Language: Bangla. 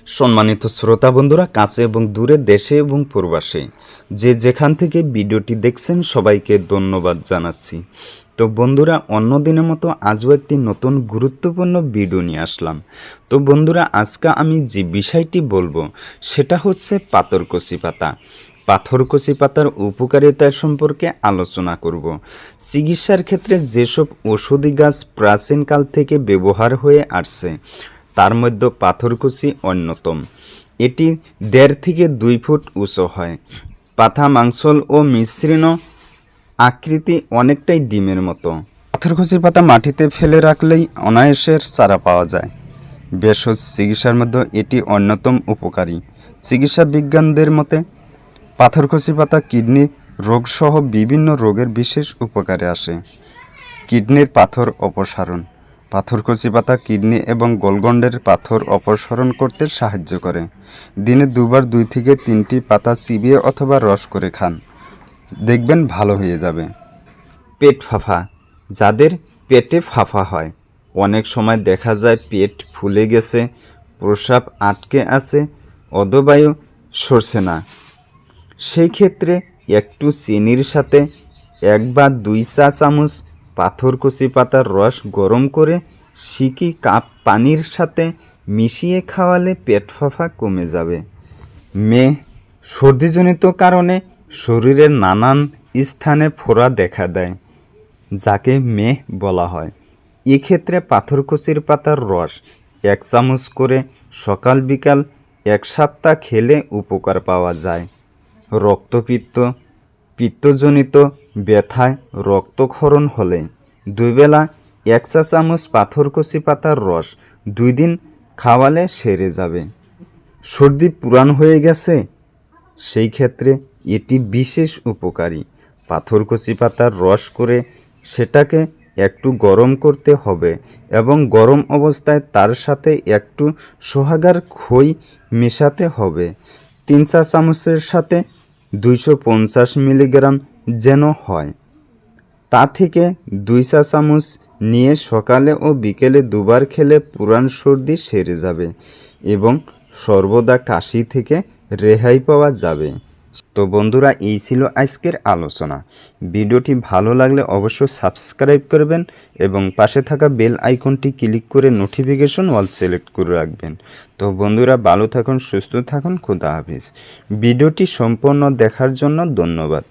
সম্মানিত শ্রোতা বন্ধুরা, কাছে এবং দূরে, দেশে এবং প্রবাসে যে যেখান থেকে ভিডিওটি দেখছেন সবাইকে ধন্যবাদ জানাচ্ছি। তো বন্ধুরা, অন্য দিনের মতো আজও একটি নতুন গুরুত্বপূর্ণ ভিডিও নিয়ে আসলাম। তো বন্ধুরা, আজকে আমি যে বিষয়টি বলবো সেটা হচ্ছে পাথরকুচি পাতা। পাথরকুচি পাতার উপকারিতা সম্পর্কে আলোচনা করব। চিকিৎসার ক্ষেত্রে যেসব ওষুধি গাছ প্রাচীনকাল থেকে ব্যবহার হয়ে আসছে তার মধ্যে পাথরকুচি অন্যতম। এটি 1.5 থেকে 2 ফুট উঁচু হয়। পাতা মাংসল ও মসৃণ আকৃতি, অনেকটাই ডিমের মতো। পাথরকুচি পাতা মাটিতে ফেলে রাখলেই অনায়াসের চারা পাওয়া যায়। ভেষজ চিকিৎসার মধ্যে এটি অন্যতম উপকারী। চিকিৎসা বিজ্ঞানদের মতে পাথরকুচি পাতা কিডনি রোগসহ বিভিন্ন রোগের বিশেষ উপকারে আসে। কিডনির পাথর অপসারণ। পাথরকুচি পাতা কিডনি এবং গলগণ্ডের পাথর অপসারণ করতে সাহায্য করে। দিনে 2 বার 2 থেকে 3টি পাতা চিবিয়ে অথবা রস করে খান, দেখবেন ভালো হয়ে যাবে। পেট ফাঁপা। যাদের পেটে ফাঁপা হয়, অনেক সময় দেখা যায় পেট ফুলে গেছে, প্রস্রাব আটকে আছে, অধবায়ু সরছে না, সেই ক্ষেত্রে একটু চিনির সাথে 1 বা 2 চা চামচ পাথরকুচি পাতার রস গরম করে সিকি কাপ পানির সাথে মিশিয়ে খাওয়ালে পেট ফাঁপা কমে যাবে। সর্দিজনিত কারণে শরীরের নানান স্থানে ফোড়া দেখা দেয়, যাকে মেহ বলা হয়। এক্ষেত্রে পাথরকুচির পাতার রস 1 চামচ করে সকাল বিকাল 1 সপ্তাহ খেলে উপকার পাওয়া যায়। রক্তপিত্ত, পিত্তজনিত ব্যথায় রক্তক্ষরণ হলে 2 বেলা 1 চা চামচ পাথরকুচি পাতার রস 2 দিন খাওয়ালে সেরে যাবে। সর্দি পুরান হয়ে গেছে, সেই ক্ষেত্রে এটি বিশেষ উপকারী। পাথরকুচি পাতার রস করে সেটাকে একটু গরম করতে হবে এবং গরম অবস্থায় তার সাথে একটু সোহাগার খই মেশাতে হবে। 3 চা চামচের সাথে 250 মিলিগ্রাম যেন হয়। তা থেকে 2 চা চামচ নিয়ে সকালে ও বিকেলে 2 বার খেলে পুরান সর্দি সেরে যাবে এবং সর্বদা কাশি থেকে রেহাই পাওয়া যাবে। তো বন্ধুরা, এই ছিল আজকের আলোচনা। ভিডিওটি ভালো লাগলে অবশ্যই সাবস্ক্রাইব করবেন এবং পাশে থাকা বেল আইকনটি ক্লিক করে নোটিফিকেশন অল সিলেক্ট করে রাখবেন। তো বন্ধুরা, ভালো থাকুন, সুস্থ থাকুন, খোদা হাফেজ। ভিডিওটি সম্পূর্ণ দেখার জন্য ধন্যবাদ।